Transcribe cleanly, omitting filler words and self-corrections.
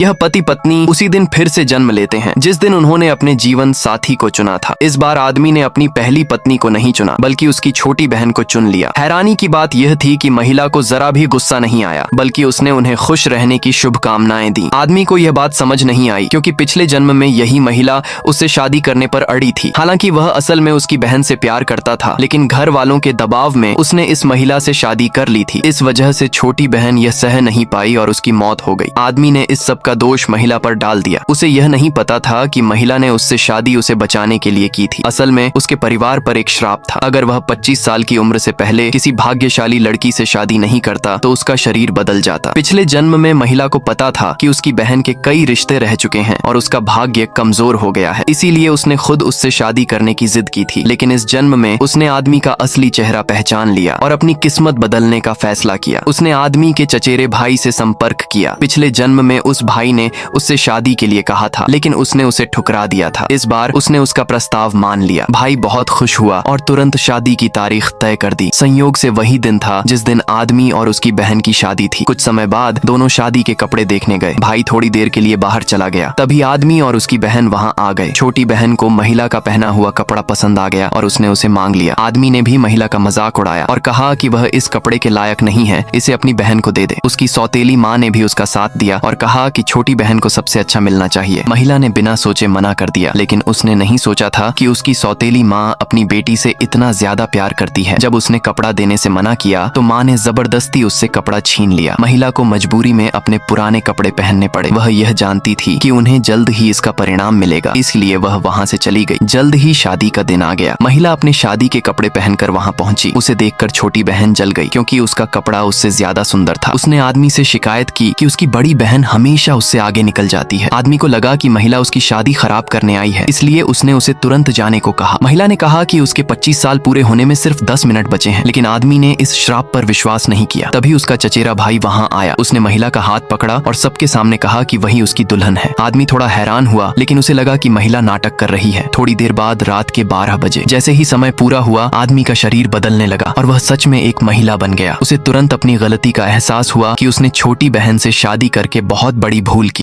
यह पति पत्नी उसी दिन फिर से जन्म लेते हैं जिस दिन उन्होंने अपने जीवन साथी को चुना था। इस बार आदमी ने अपनी पहली पत्नी को नहीं चुना बल्कि उसकी छोटी बहन को चुन लिया। हैरानी की बात यह थी कि महिला को जरा भी गुस्सा नहीं आया बल्कि उसने उन्हें खुश रहने की शुभकामनाएं दी। आदमी को यह बात समझ नहीं आई क्योंकि पिछले जन्म में यही महिला उससे शादी करने पर अड़ी थी। हालांकि वह असल में उसकी बहन से प्यार करता था, लेकिन घर वालों के दबाव में उसने इस महिला से शादी कर ली थी। इस वजह से छोटी बहन यह सह नहीं पाई और उसकी मौत हो गई। आदमी ने इस सब का दोष महिला पर डाल दिया। उसे यह नहीं पता था कि महिला ने उससे शादी उसे बचाने के लिए की थी। असल में उसके परिवार पर एक श्राप था। अगर वह 25 साल की उम्र से पहले किसी भाग्यशाली लड़की से शादी नहीं करता तो उसका शरीर बदल जाता। पिछले जन्म में महिला को पता था कि उसकी बहन के कई रिश्ते रह चुके हैं और उसका भाग्य कमजोर हो गया है, इसीलिए उसने खुद उससे शादी करने की जिद की थी। लेकिन इस जन्म में उसने आदमी का असली चेहरा पहचान लिया और अपनी किस्मत बदलने का फैसला किया। उसने आदमी के चचेरे भाई से संपर्क किया। पिछले जन्म में उस भाई ने उससे शादी के लिए कहा था, लेकिन उसने उसे ठुकरा दिया था। इस बार उसने उसका प्रस्ताव मान लिया। भाई बहुत खुश हुआ और तुरंत शादी की तारीख तय कर दी। संयोग से वही दिन था जिस दिन आदमी और उसकी बहन की शादी थी। कुछ समय बाद दोनों शादी के कपड़े देखने गए। भाई थोड़ी देर के लिए बाहर चला गया, तभी आदमी और उसकी बहन वहां आ गए। छोटी बहन को महिला का पहना हुआ कपड़ा पसंद आ गया और उसने उसे मांग लिया। आदमी ने भी महिला का मजाक उड़ाया और कहा कि वह इस कपड़े के लायक नहीं है, इसे अपनी बहन को दे दे। उसकी सौतेली माँ ने भी उसका साथ दिया और कहा कि छोटी बहन को सबसे अच्छा मिलना चाहिए। महिला ने बिना सोचे मना कर दिया, लेकिन उसने नहीं सोचा था कि उसकी सौतेली माँ अपनी बेटी से इतना ज्यादा प्यार करती है। जब उसने कपड़ा देने से मना किया तो माँ ने जबरदस्ती उससे कपड़ा छीन लिया। महिला को मजबूरी में अपने पुराने कपड़े पहनने पड़े। वह यह जानती थी कि उन्हें जल्द ही इसका परिणाम मिलेगा, इसलिए वह वहाँ से चली गई। जल्द ही शादी का दिन आ गया। महिला अपने शादी के कपड़े पहनकर वहाँ पहुंची। उसे देखकर छोटी बहन जल गई क्योंकि उसका कपड़ा उससे ज्यादा सुंदर था। उसने आदमी से शिकायत की कि उसकी बड़ी बहन हमेशा उससे आगे निकल जाती है। आदमी को लगा कि महिला उसकी शादी खराब करने आई है, इसलिए उसने उसे तुरंत जाने को कहा। महिला ने कहा कि उसके 25 साल पूरे होने में सिर्फ 10 मिनट बचे हैं, लेकिन आदमी ने इस श्राप पर विश्वास नहीं किया। तभी उसका चचेरा भाई वहां आया। उसने महिला का हाथ पकड़ा और सबके सामने कहा कि वही उसकी दुल्हन है। आदमी थोड़ा हैरान हुआ, लेकिन उसे लगा कि महिला नाटक कर रही है। थोड़ी देर बाद रात के 12 बजे जैसे ही समय पूरा हुआ, आदमी का शरीर बदलने लगा और वह सच में एक महिला बन गया। उसे तुरंत अपनी गलती का एहसास हुआ कि उसने छोटी बहन से शादी करके बहुत बड़ी भूल की।